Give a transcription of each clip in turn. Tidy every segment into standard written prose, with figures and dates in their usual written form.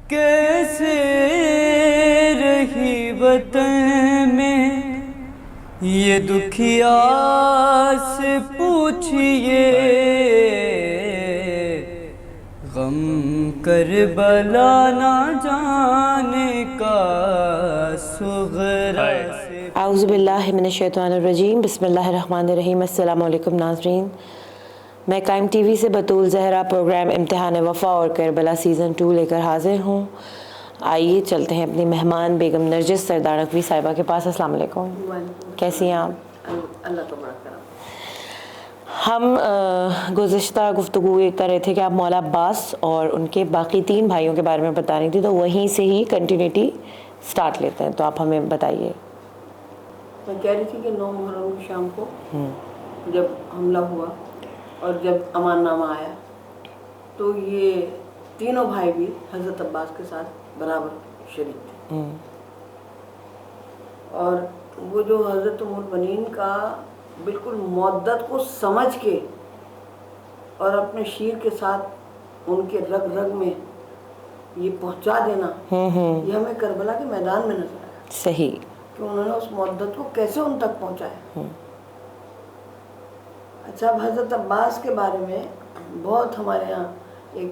کیسے رہی وطن میں یہ دکھیا سے پوچھئے، غم کربلا نہ جانے کا صغرا سے۔ اعوذ باللہ من الشیطان الرجیم، بسم اللہ الرحمن الرحیم۔ السلام علیکم ناظرین، میں قائم ٹی وی سے بطول زہرا پروگرام امتحان وفا اور کربلا سیزن 2 لے کر حاضر ہوں۔ آئیے چلتے ہیں اپنی مہمان بیگم نرجس سردار نقوی صاحبہ کے پاس۔ السلام علیکم، کیسی ہیں آپ؟ اللہ کا بڑا کرم۔ ہم گزشتہ گفتگو یہ کر رہے تھے کہ آپ مولا عباس اور ان کے باقی 3 بھائیوں کے بارے میں بتا رہی تھی، تو وہیں سے ہی کنٹینیوٹی سٹارٹ لیتے ہیں، تو آپ ہمیں بتائیے۔ میں کہہ رہی تھی کہ 9 محرم کی شام کو جب حملہ ہوا اور جب امان نامہ آیا تو یہ تینوں بھائی بھی حضرت عباس کے ساتھ برابر شریک تھے، اور وہ جو حضرت ام البنین کا بالکل مودت کو سمجھ کے اور اپنے شیر کے ساتھ ان کے رگ رگ میں یہ پہنچا دینا، یہ ہمیں کربلا کے میدان میں نظر آیا۔ صحیح، کہ انہوں نے اس مودت کو کیسے ان تک پہنچایا۔ اچھا، اب حضرت عباس کے بارے میں بہت ہمارے یہاں ایک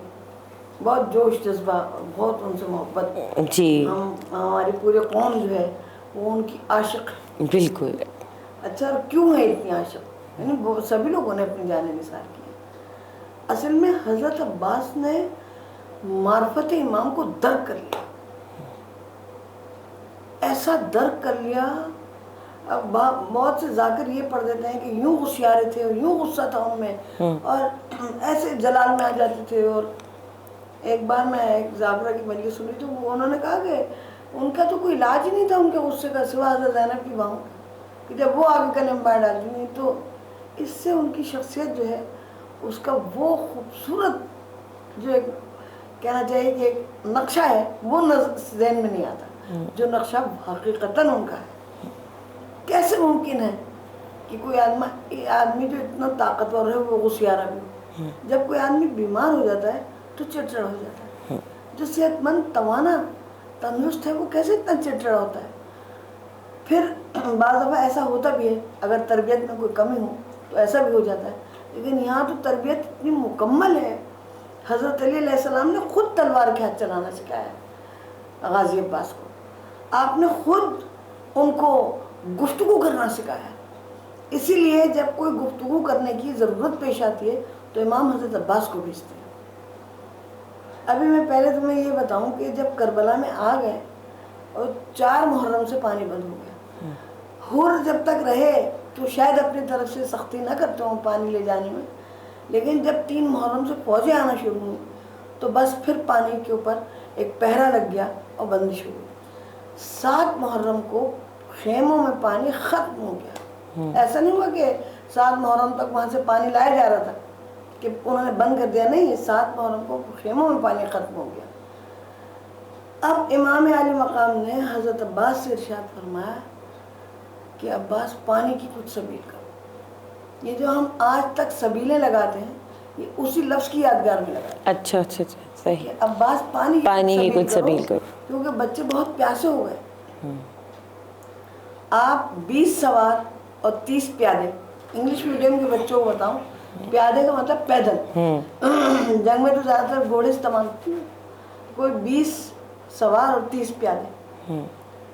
بہت جوش جذبہ، بہت ان سے محبت جی، ہماری پورے قوم جو ہے وہ ان کی عاشق ہے۔ بالکل۔ اچھا، اور کیوں ہے اتنی عاشق؟ یعنی سبھی لوگوں نے اپنی جانیں نثار کی۔ اصل میں حضرت عباس نے معرفت امام کو درک کر لیا، ایسا درک کر لیا۔ اب بہت سے ذاکر یہ پڑھ دیتے ہیں کہ یوں ہوشیارے تھے اور یوں غصہ تھا ان میں، اور ایسے جلال میں آ جاتے تھے۔ اور ایک بار میں ایک ذاکرہ کی مجلس سنی تو انہوں نے کہا کہ ان کا تو کوئی علاج ہی نہیں تھا ان کے غصے کا سوا حضرت زینب کی بہوں، کہ جب وہ آگے کلمہ پڑھ ڈالتی تھیں تو اس سے ان کی شخصیت جو ہے اس کا وہ خوبصورت جو ایک کہنا چاہیے کہ ایک نقشہ ہے وہ ذہن میں نہیں آتا، جو نقشہ حقیقتاً ان کا ہے۔ کیسے ممکن ہے کہ کوئی آدمی جو اتنا طاقتور ہے وہ غصیارہ بھی ہو؟ جب کوئی آدمی بیمار ہو جاتا ہے تو چڑچڑا ہو جاتا ہے، جو صحت مند توانا تندرست ہے وہ کیسے اتنا چڑچڑا ہوتا ہے؟ پھر بعض دفعہ ایسا ہوتا بھی ہے، اگر تربیت میں کوئی کمی ہو تو ایسا بھی ہو جاتا ہے، لیکن یہاں تو تربیت اتنی مکمل ہے۔ حضرت علی علیہ السلام نے خود تلوار کے ہاتھ چلانا سکھایا غازی عباس کو، آپ نے خود ان کو گفتگو کرنا سکھایا۔ اسی لیے جب کوئی گفتگو کرنے کی ضرورت پیش آتی ہے تو امام حضرت عباس کو بھیجتے ہیں۔ ابھی میں پہلے تمہیں یہ بتاؤں کہ جب کربلا میں آ گئے اور 4 محرم سے پانی بند ہو گیا، حر جب تک رہے تو شاید اپنی طرف سے سختی نہ کرتے ہوں پانی لے جانے میں، لیکن جب 3 محرم سے فوجیں آنا شروع ہوئی تو بس پھر پانی کے اوپر ایک پہرا لگ گیا اور بندش ہو گئی۔ 7 محرم کو خیموں میں پانی ختم ہو گیا۔ ایسا نہیں ہوا کہ 7 محرم تک وہاں سے پانی لایا جا رہا تھا کہ انہوں نے بند کر دیا، نہیں، 7 محرم کو خیموں میں پانی ختم ہو گیا۔ اب امام عالی مقام نے حضرت عباس سے ارشاد فرمایا کہ عباس پانی کی کچھ سبیل کرو۔ یہ جو ہم آج تک سبیلیں لگاتے ہیں یہ اسی لفظ کی یادگار میں لگاتے ہیں۔ اچھا، صحیح، کہ عباس پانی کی کچھ سبیل کرو، کیونکہ بچے بہت پیاسے ہو گئے۔ آپ 20 سوار اور 30 پیادے، انگلش میڈیم کے بچوں کو بتاؤں، پیادے کا مطلب پیدل، جنگ میں تو زیادہ تر گھوڑے استعمال ہوتے ہیں، کوئی 20 سوار اور 30 پیادے،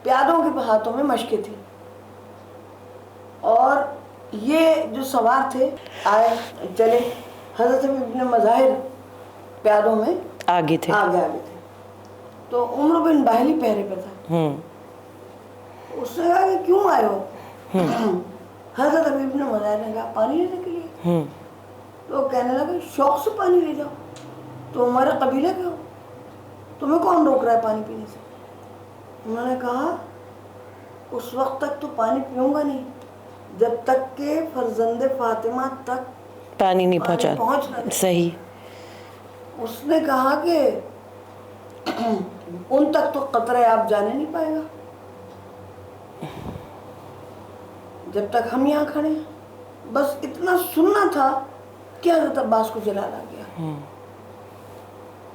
پیادوں کے ہاتھوں میں مشقیں تھیں، اور یہ جو سوار تھے آئے چلے، حضرت ابن مظاہر پیادوں میں آگے تھے، تو عمر بن باہلی پہرے پہ تھا۔ اس نے کہا کہ کیوں آئے ہو؟ حضرت ابن مظاہر نے کہا پانی لینے کے لیے۔ تو کہنے لگا شوق سے پانی لے جاؤ، تو ہمارے قبیلے کے ہو، تمہیں کون روک رہا ہے پانی پینے سے؟ انہوں نے کہا اس وقت تک تو پانی پیوں گا نہیں جب تک کہ فرزند فاطمہ تک پانی نہیں پہنچ نہ۔ صحیح۔ اس نے کہا کہ ان تک تو قطرہ آپ جانے نہیں پائے گا جب تک ہم یہاں کھڑے ہیں۔ بس اتنا سننا تھا کہ حضرت عباس کو جلال آ گیا،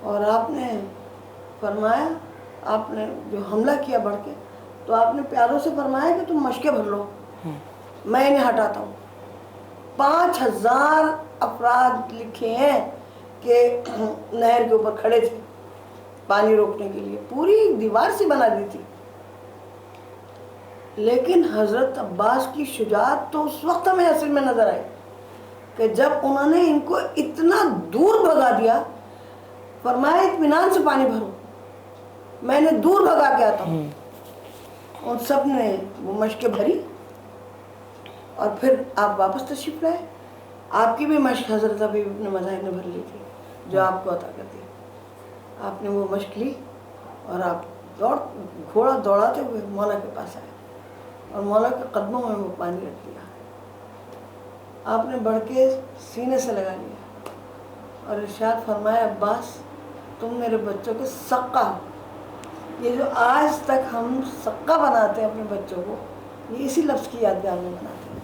اور آپ نے فرمایا آپ نے جو حملہ کیا بڑھ کے، تو آپ نے پیاروں سے فرمایا کہ تم مشقیں بھر لو، میں انہیں ہٹاتا ہوں۔ 5000 افراد لکھے ہیں کہ نہر کے اوپر کھڑے تھے پانی روکنے کے لیے، پوری دیوار سے بنا دی تھی۔ لیکن حضرت عباس کی شجاعت تو اس وقت ہمیں اصل میں نظر آئی کہ جب انہوں نے ان کو اتنا دور بھگا دیا، فرمایا اطمینان سے پانی بھرو، میں نے دور بھگا کے آتا ہوں۔ ان سب نے وہ مشقیں بھری اور پھر آپ واپس تشریف لائے۔ آپ کی بھی مشق حضرت ابی ابن مظاہر نے بھر لی تھی جو آپ کو عطا کر دی۔ آپ نے وہ مشق لی اور آپ گھوڑا دوڑاتے ہوئے مولا کے پاس آئے اور مولا کے قدموں میں وہ پانی رکھ دیا۔ آپ نے بڑھ کے سینے سے لگا لیا اور ارشاد فرمایا عباس تم میرے بچوں کے سقہ ہو۔ یہ جو آج تک ہم سقہ بناتے ہیں اپنے بچوں کو، یہ اسی لفظ کی یادگار میں بناتے ہیں۔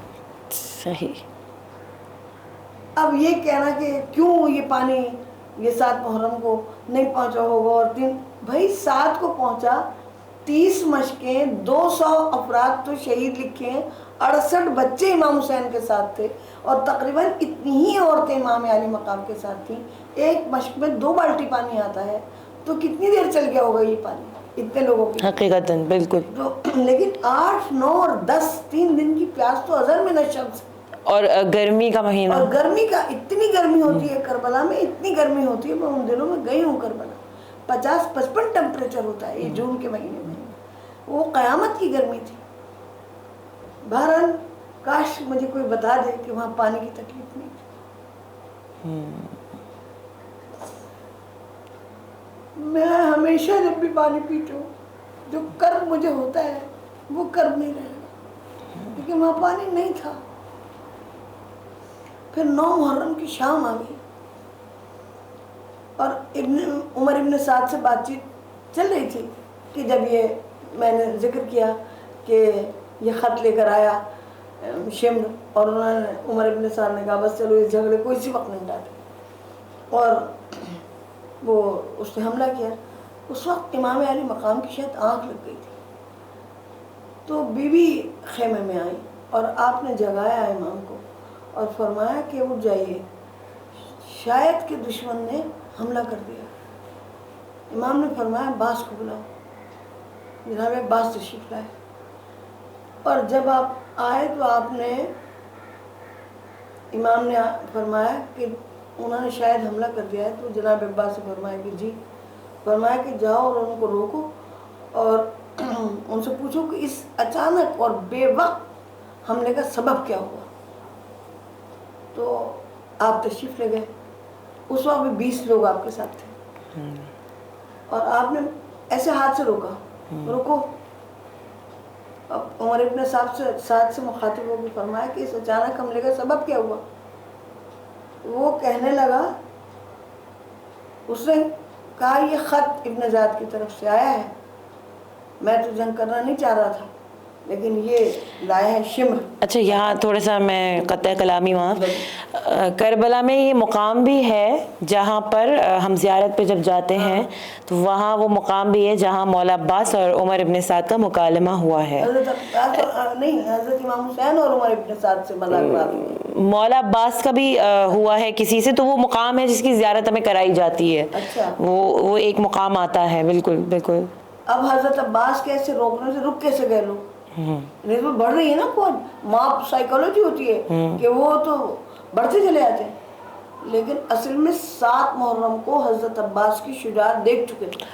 صحیح۔ اب یہ کہنا کہ کیوں یہ پانی یہ 7 محرم کو نہیں پہنچا ہوگا اور بھائی 7 کو پہنچا، 30 مشقیں، 200 افراد تو شہید لکھے ہیں، 68 بچے امام حسین کے ساتھ تھے اور تقریباً اتنی ہی عورتیں امام علی مقام کے ساتھ تھیں۔ ایک مشق میں 2 بالٹی پانی آتا ہے تو کتنی دیر چل گیا ہوگا یہ پانی اتنے لوگوں کی؟ حقیقتاً بالکل۔ لیکن 8، 9 اور 10 3 دن کی پیاس تو ازر میں نہ شمس، اور گرمی کا مہینہ، اور گرمی کا اتنی گرمی ہوتی ہے کربلا میں، اتنی گرمی ہوتی ہے، میں ان دنوں میں گئی ہوں کربلا، 50-55 ٹیمپریچر ہوتا ہے یہ جون کے مہینے میں، وہ قیامت کی گرمی تھی۔ بہرحال کاش مجھے کوئی بتا دے کہ وہاں پانی کی تکلیف نہیں تھی۔ میں ہمیشہ جب بھی پانی پیتی ہوں جو کرب مجھے ہوتا ہے وہ کرب نہیں رہے گا، کیونکہ وہاں پانی نہیں تھا۔ پھر 9 محرم کی شام آ گئی اور عمر ابن سعد سے بات چیت چل رہی تھی کہ جب یہ میں نے ذکر کیا کہ یہ خط لے کر آیا شمر، اور انہوں نے عمر ابن سعد نے کہا بس چلو اس جھگڑے کو اسی وقت نہیں ڈالتے، اور وہ اس نے حملہ کیا۔ اس وقت امام علی مقام کی شاید آنکھ لگ گئی تھی، تو بی بی خیمے میں آئی اور آپ نے جگایا امام کو اور فرمایا کہ اٹھ جائیے، شاید کہ دشمن نے حملہ کر دیا۔ امام نے فرمایا عباس کو بلاؤ۔ جناب عباس تشریف لائے، اور جب آپ آئے تو آپ نے امام نے فرمایا کہ انہوں نے شاید حملہ کر دیا ہے، تو جناب عباس سے فرمایا کہ جی، فرمایا کہ جاؤ اور ان کو روکو اور ان سے پوچھو کہ اس اچانک اور بے وقت حملے کا سبب کیا ہوا۔ تو آپ تشریف لے گئے، اس وقت بھی 20 لوگ آپ کے ساتھ تھے، اور آپ نے ایسے ہاتھ سے روکا، رکو۔ اب عمر ابن سعد سے مخاطب ہو کے فرمایا کہ اس اچانک حملے کا سبب کیا ہوا؟ وہ کہنے لگا، اس نے کہا یہ خط ابن زیاد کی طرف سے آیا ہے، میں تو جنگ کرنا نہیں چاہ رہا تھا لیکن یہ لائے ہیں شمر۔ اچھا یہاں تھوڑا سا میں قطع کلامی وہاں، کربلا میں یہ مقام بھی ہے جہاں پر ہم زیارت پہ جب جاتے ہیں تو وہاں وہ مقام بھی ہے جہاں مولا عباس اور عمر ابن سعد کا مکالمہ ہوا ہے۔ حضرت عباس نہیں، حضرت امام حسین اور عمر ابن سعد سے ملاقات، مولا عباس کا بھی ہوا ہے کسی سے، تو وہ مقام ہے جس کی زیارت ہمیں کرائی جاتی ہے۔ اچھا، وہ ایک مقام آتا ہے، بالکل بالکل۔ اب حضرت عباس کیسے روکنے سے رک کیسے گئے لوگ؟ نسبت بڑھ رہی ہے نا، کون ماں سائیکالوجی ہوتی ہے کہ وہ تو بڑھتے چلے جاتے ہیں، لیکن اصل میں 7 محرم کو حضرت عباس کی شجاعت دیکھ چکے تھے۔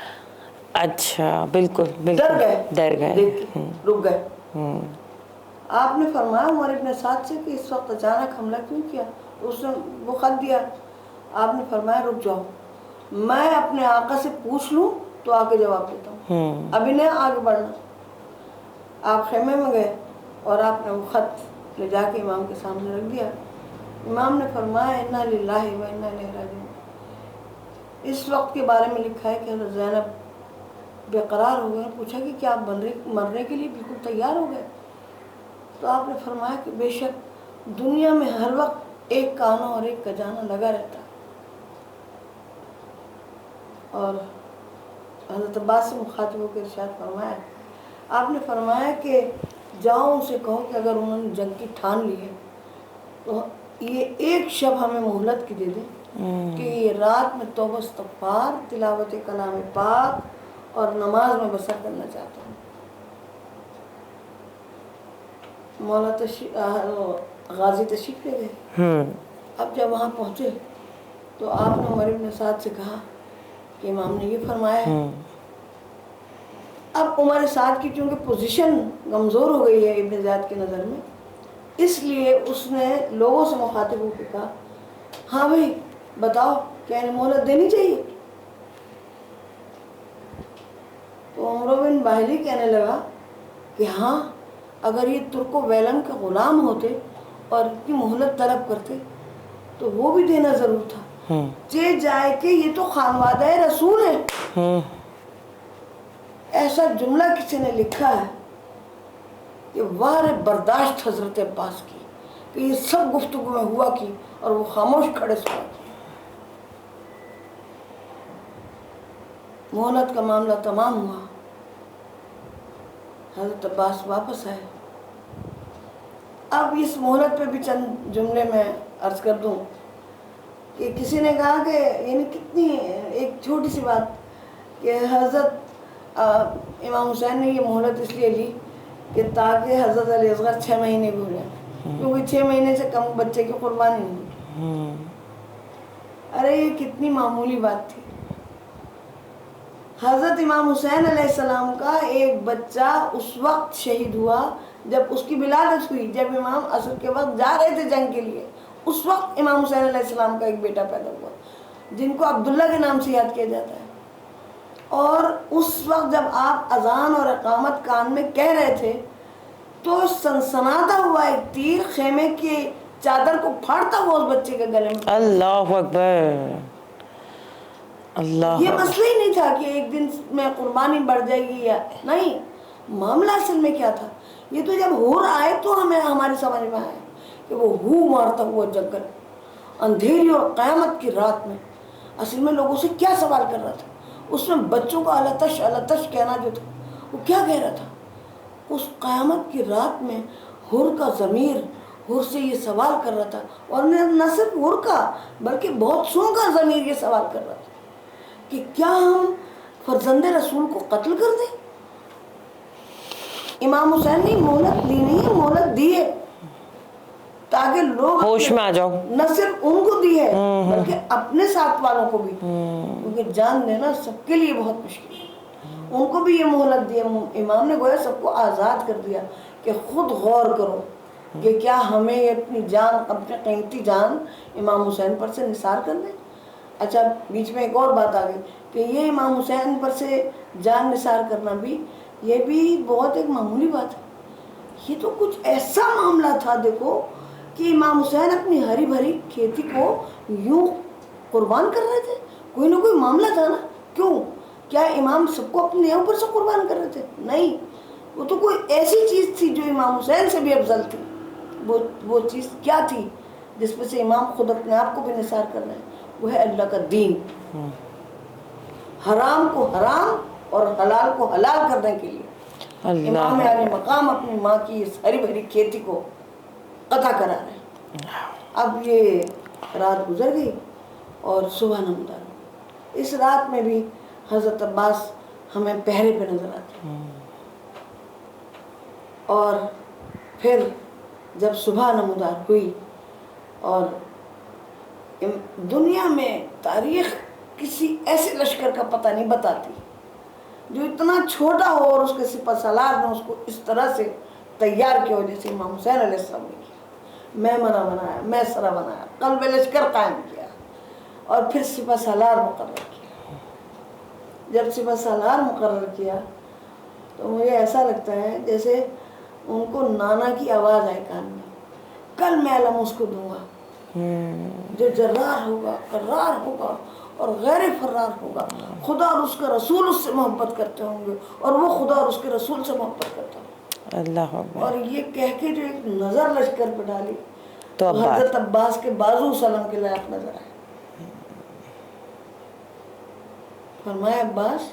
اچھا بالکل ڈر گئے دیکھ کے رک گئے۔ آپ نے فرمایا عمر ابن سعد سے کہ اس وقت اچانک حملہ کیوں کیا؟ اس نے وہ خط دیا، آپ نے فرمایا رک جاؤ، میں اپنے آقا سے پوچھ لوں تو آ کے جواب دیتا ہوں، ابھی نہیں آگے بڑھنا۔ آپ خیمے میں گئے اور آپ نے وہ خط لے جا کے امام کے سامنے رکھ دیا۔ امام نے فرمایا انا للہ و انا الیہ راجعون۔ اس وقت کے بارے میں لکھا ہے کہ حضرت زینب بے قرار ہو گئے، پوچھا کہ کیا آپ مرنے کے لیے بالکل تیار ہو گئے؟ تو آپ نے فرمایا کہ بے شک دنیا میں ہر وقت ایک کا آنا اور ایک کا جانا لگا رہتا ہے، اور حضرت عباس سے مخاطب ہو کے ارشاد فرمایا, آپ نے فرمایا کہ جاؤ ان سے کہو کہ اگر انہوں نے جنگ کی ٹھان لی ہے تو یہ ایک شب ہمیں مہلت کی دے دیں کہ یہ رات میں توبہ استغفار, تلاوت کلام پاک اور نماز میں بسر کرنا چاہتا ہوں. غازی تشریف لے گئے. اب جب وہاں پہنچے تو آپ نے عمر بن سعد سے کہا کہ امام نے یہ فرمایا ہے. اب عمر سعد کی چونکہ پوزیشن کمزور ہو گئی ہے ابن زیاد کی نظر میں, اس لیے اس نے لوگوں سے مخاطب ہو کے کہا ہاں بھائی بتاؤ کیا انہیں مہلت دینی چاہیے. تو عمر بن باہلی کہنے لگا کہ ہاں, اگر یہ ترک و ویلن کے غلام ہوتے اور اتنی مہلت طلب کرتے تو وہ بھی دینا ضرور تھا. چہ جائے کہ یہ تو خانوادہ رسول ہے. ایسا جملہ کسی نے لکھا ہے کہ وار برداشت حضرت عباس کی کہ یہ سب گفتگو میں ہوا کی اور وہ خاموش کھڑے سنا کی. مہلت کا معاملہ تمام ہوا. حضرت عباس واپس آئے. اب اس مہلت پہ بھی چند جملے میں عرض کر دوں کہ کسی نے کہا کہ یعنی کتنی ایک چھوٹی سی بات کہ حضرت امام حسین نے یہ مہلت اس لیے لی کہ تاکہ حضرت علی اصغر 6 مہینے بھی ہو جائیں, کیونکہ 6 مہینے سے کم بچے کی قربانی نہیں ہوئی. ارے یہ کتنی معمولی بات تھی. حضرت امام حسین علیہ السلام کا ایک بچہ اس وقت شہید ہوا جب اس کی ولادت ہوئی, جب امام عصر کے وقت جا رہے تھے جنگ کے لیے, اس وقت امام حسین علیہ السلام کا ایک بیٹا پیدا ہوا جن کو عبداللہ کے نام سے یاد کیا جاتا ہے. اور اس وقت جب آپ اذان اور اقامت کان میں کہہ رہے تھے تو سنسناتا ہوا ایک تیر خیمے کی چادر کو پھاڑتا ہوا اس بچے کے گلے میں. اللہ اکبر. اللہ یہ مسئلہ ہی نہیں تھا کہ ایک دن میں قربانی بڑھ جائے گی یا نہیں. معاملہ اصل میں کیا تھا, یہ تو جب ہور آئے تو ہمیں ہماری سمجھ میں آیا کہ وہ ہو مارتا ہوا جنگل اندھیری اور قیامت کی رات میں اصل میں لوگوں سے کیا سوال کر رہا تھا. اس میں بچوں کا التش کہنا جو تھا وہ کیا کہہ رہا تھا. اس قیامت کی رات میں ہور کا ضمیر ہور سے یہ سوال کر رہا تھا, اور نہ صرف ہور کا بلکہ بہت سو کا ضمیر یہ سوال کر رہا تھا کہ کیا ہم فرزند رسول کو قتل کر دیں. امام حسین نے مہلت دی نہیں ہے, مہلت دی ہے تاکہ لوگ ہوش میں آ جاؤ. نہ صرف ان کو دی ہے بلکہ اپنے ساتھ والوں کو بھی, کیونکہ جان دینا سب کے لیے بہت مشکل ہے. ان کو بھی یہ مہلت دی. امام نے گویا سب کو آزاد کر دیا کہ خود غور کرو کہ کیا ہمیں اپنی جان, اپنی قیمتی جان امام حسین پر سے نثار کر دیں. اچھا بیچ میں ایک اور بات آ گئی کہ یہ امام حسین پر سے جان نثار کرنا بھی یہ بھی بہت ایک معمولی بات ہے. یہ تو کچھ ایسا معاملہ تھا دیکھو کہ امام حسین اپنی ہری بھری کھیتی کو یوں قربان کر رہے تھے. کوئی نہ کوئی معاملہ تھا نا. کیوں, کیا امام سب کو اپنے اوپر سے قربان کر رہے تھے؟ نہیں, وہ تو کوئی ایسی چیز تھی جو امام حسین سے بھی افضل تھی. وہ چیز کیا تھی جس پہ سے امام خود اپنے آپ کو بھی نثار کر رہے ہیں؟ وہ ہے اللہ کا دین. حرام کو حرام اور حلال کو حلال کرنے کے لیے امام علی مقام اپنی ماں کی اس ہری بھری کھیتی کو قطع کرا رہے ہیں. اب یہ رات گزر گئی اور صبح نمودار. اس رات میں بھی حضرت عباس ہمیں پہرے پہ نظر آتے ہیں. اور پھر جب صبح نمودار ہوئی اور دنیا میں تاریخ کسی ایسے لشکر کا پتہ نہیں بتاتی جو اتنا چھوٹا ہو اور اس کے سپہ سالار نے اس کو اس طرح سے تیار کیا ہو جیسے امام حسین علیہ السلام نے کیا. میمنہ بنایا, میسرہ بنایا, قلب لشکر قائم کیا اور پھر سپہ سالار مقرر کیا. جب سپہ سالار مقرر کیا تو مجھے ایسا لگتا ہے جیسے ان کو نانا کی آواز آئے کان میں, کل میں علم اس کو دوں گا جو جرار ہوگا, قرار ہوگا اور غیر فرار ہوگا. خدا اور اس کا رسول اس سے محبت کرتے ہوں گے اور وہ خدا اور اس کے رسول سے محبت کرتا ہوں. اللہ اکبر. اور یہ کہہ کے جو ایک نظر لشکر پہ ڈالی تو حضرت عباس کے بازو سلام کے لائق نظر آئے. فرمایا عباس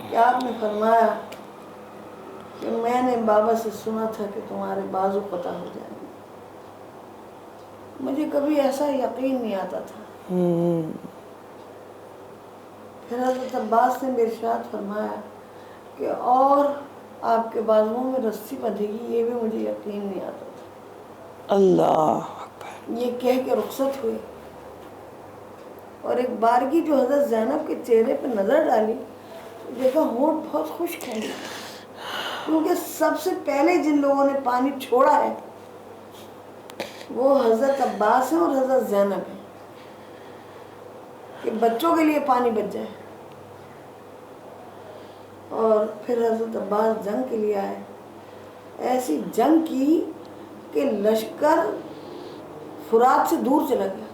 کہ آپ نے فرمایا کہ میں نے بابا سے سنا تھا کہ تمہارے بازو قطع ہو جائیں گے. مجھے کبھی ایسا یقین نہیں آتا تھا. پھر حضرت عباس نے ارشاد فرمایا کہ اور آپ کے بازوؤں میں رسی بندھے گی, یہ بھی مجھے یقین نہیں آتا تھا. اللہ یہ کہہ کے رخصت ہوئے. اور ایک بارگی جو حضرت زینب کے چہرے پہ نظر ڈالی, دیکھا ہونٹ بہت خشک ہیں, کیونکہ سب سے پہلے جن لوگوں نے پانی چھوڑا ہے وہ حضرت عباس ہیں اور حضرت زینب ہیں کہ بچوں کے لیے پانی بچ جائے. اور پھر حضرت عباس جنگ کے لیے آئے. ایسی جنگ کی کہ لشکر فرات سے دور چلا گیا.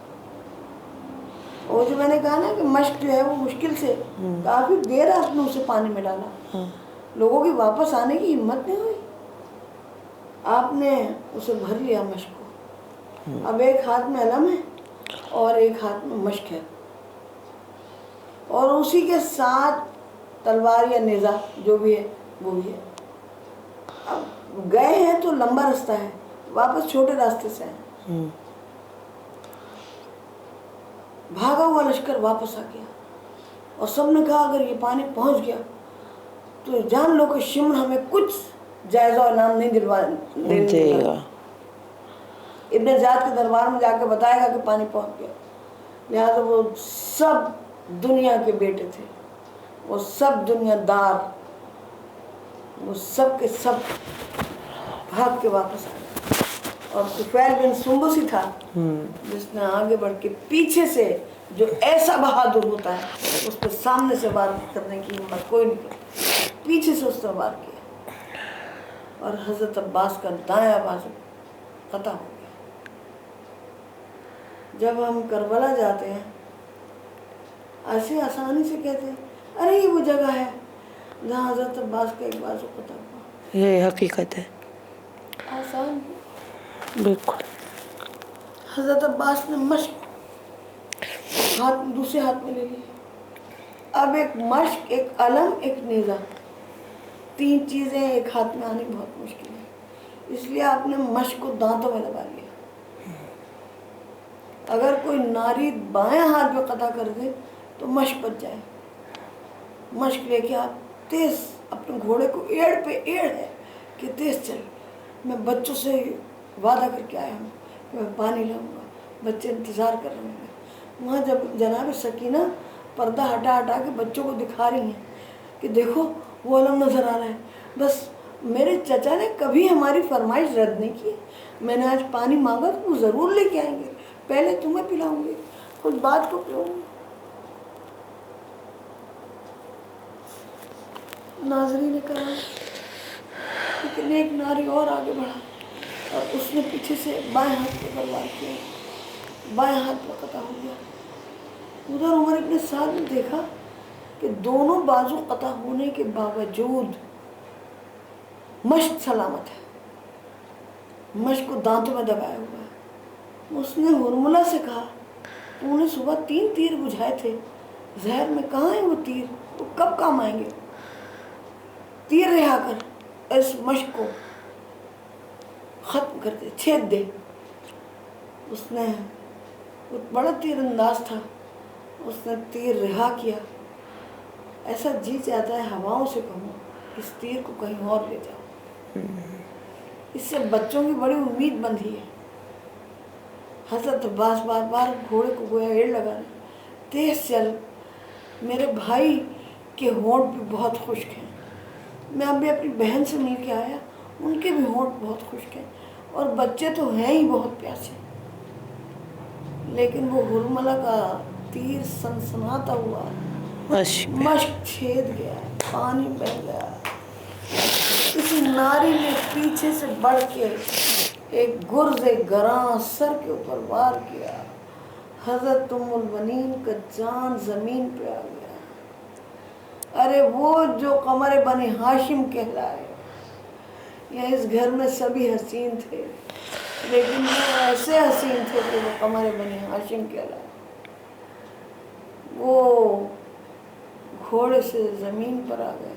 اور جو میں نے کہا نا کہ مشق جو ہے وہ مشکل سے کافی دیر آپ نے اسے پانی میں ڈالا, لوگوں کی واپس آنے کی ہمت نہیں ہوئی. آپ نے اسے بھر لیا مشق کو. اب ایک ہاتھ میں علم ہے اور ایک ہاتھ میں مشق ہے, اور اسی کے ساتھ تلوار یا نیزہ جو بھی ہے وہ بھی ہے. اب گئے ہیں تو لمبا راستہ ہے, واپس چھوٹے راستے سے ہیں. بھاگا ہوا لشکر واپس آ گیا اور سب نے کہا اگر یہ پانی پہنچ گیا تو جان لو کہ شمر ہمیں کچھ جائزہ و انعام نہیں دے گا. ابن زیاد کے دربار میں جا کے بتائے گا کہ پانی پہنچ گیا. لہٰذا وہ سب دنیا کے بیٹے تھے, وہ سب دنیا دار, وہ سب کے سب بھاگ کے واپس آ گئے. اور طفیل بن سنبس ہی تھا جس نے آگے بڑھ کے پیچھے سے, جو ایسا بہادر ہوتا ہے اس پہ سامنے سے وار کرنے کی ہمت کوئی نہیں کرتا, پیچھے سے اس نے وار کیا اور حضرت عباس کا دایاں بازو قطع ہو گیا. جب ہم کربلا جاتے ہیں ایسے آسانی سے کہتے ہیں ارے یہ وہ جگہ ہے جہاں حضرت عباس کا ایک بازو قطع ہوا. یہ حقیقت ہے, آسان بالکل. حضرت عباس نے مشق ہاتھ دوسرے ہاتھ میں لے لی. اب ایک مشق, ایک علم, ایک نیزہ, تین چیزیں ایک ہاتھ میں آنی بہت مشکل ہے. اس لیے آپ نے مشق کو دانتوں میں دبا لیا. اگر کوئی ناری بائیں ہاتھ میں قطع کر دے تو مشق بچ جائے. مشق لے کے آپ تیز اپنے گھوڑے کو ایڑ پہ ایڑ ہے کہ تیز چل. میں بچوں سے وعدہ کر کے آیا ہوں کہ میں پانی لاؤں گا, بچے انتظار کر رہے ہیں. وہاں جب جناب سکینہ پردہ ہٹا ہٹا کے بچوں کو دکھا رہی ہیں کہ دیکھو وہ علم نظر آ رہا ہے, بس میرے چچا نے کبھی ہماری فرمائش رد نہیں کی. میں نے آج پانی مانگا تو وہ ضرور لے کے آئیں گے, پہلے تمہیں پلاؤں گی, خود بات کو پیوں گی. ناظرین کرام, لیکن ایک ناری اور آگے بڑھا اور اس نے پیچھے سے بائیں ہاتھ پہ تلوار کیا, بائیں ہاتھ پہ قطع ہو گیا. ادھر عمر ابن سعد نے دیکھا کہ دونوں بازو قطع ہونے کے باوجود مشق سلامت ہے, مشق کو دانتوں میں دبایا ہوا ہے. اس نے ہرملہ سے کہا تو نے صبح 3 تیر بجھائے تھے, زہر میں کہاں ہیں وہ تیر, وہ کب کام آئیں گے؟ تیر رہا کر اس مشق کو ختم کر دے, چھید دے. اس نے بڑا تیر انداز تھا, اس نے تیر رہا کیا. ایسا جی چاہتا ہے ہواؤں سے کہوں اس تیر کو کہیں اور لے جاؤ. اس سے بچوں کی بڑی امید بندھی ہے. حضرت عباس بار بار گھوڑے کو گویا ایڑ لگا رہے, تیز چل, میرے بھائی کے ہونٹ بھی بہت خشک ہیں. میں ابھی اپنی بہن سے مل کے آیا, ان کے بھی ہونٹ بہت خشک ہیں, اور بچے تو ہیں ہی بہت پیاسے. لیکن وہ ہرملہ کا تیر سنسناتا ہوا مشق چھید گیا, پانی بہہ گیا. کسی ناری نے پیچھے سے بڑھ کے ایک گرز گراں سر کے اوپر وار کیا. حضرت ام البنین کا جان زمین پہ آ گیا. ارے وہ جو قمر بنی ہاشم کہلائے, یا اس گھر میں سبھی حسین تھے لیکن وہ ایسے حسین تھے کہ وہ قمر بنی ہاشم کہلائے. وہ گھوڑے سے زمین پر آ گئے.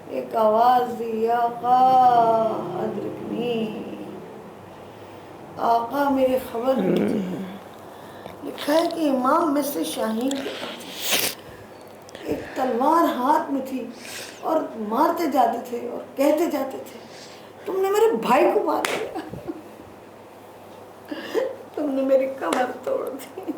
ایک آواز دی یا آقا ادرکنی، آقا میری خبر لیجیے. لکھا ہے کہ امام مثل شاہین کے پاس ایک تلوار ہاتھ میں تھی اور مارتے جاتے تھے اور کہتے جاتے تھے تم نے میرے بھائی کو مار دیا، تم نے میری کمر توڑ دی.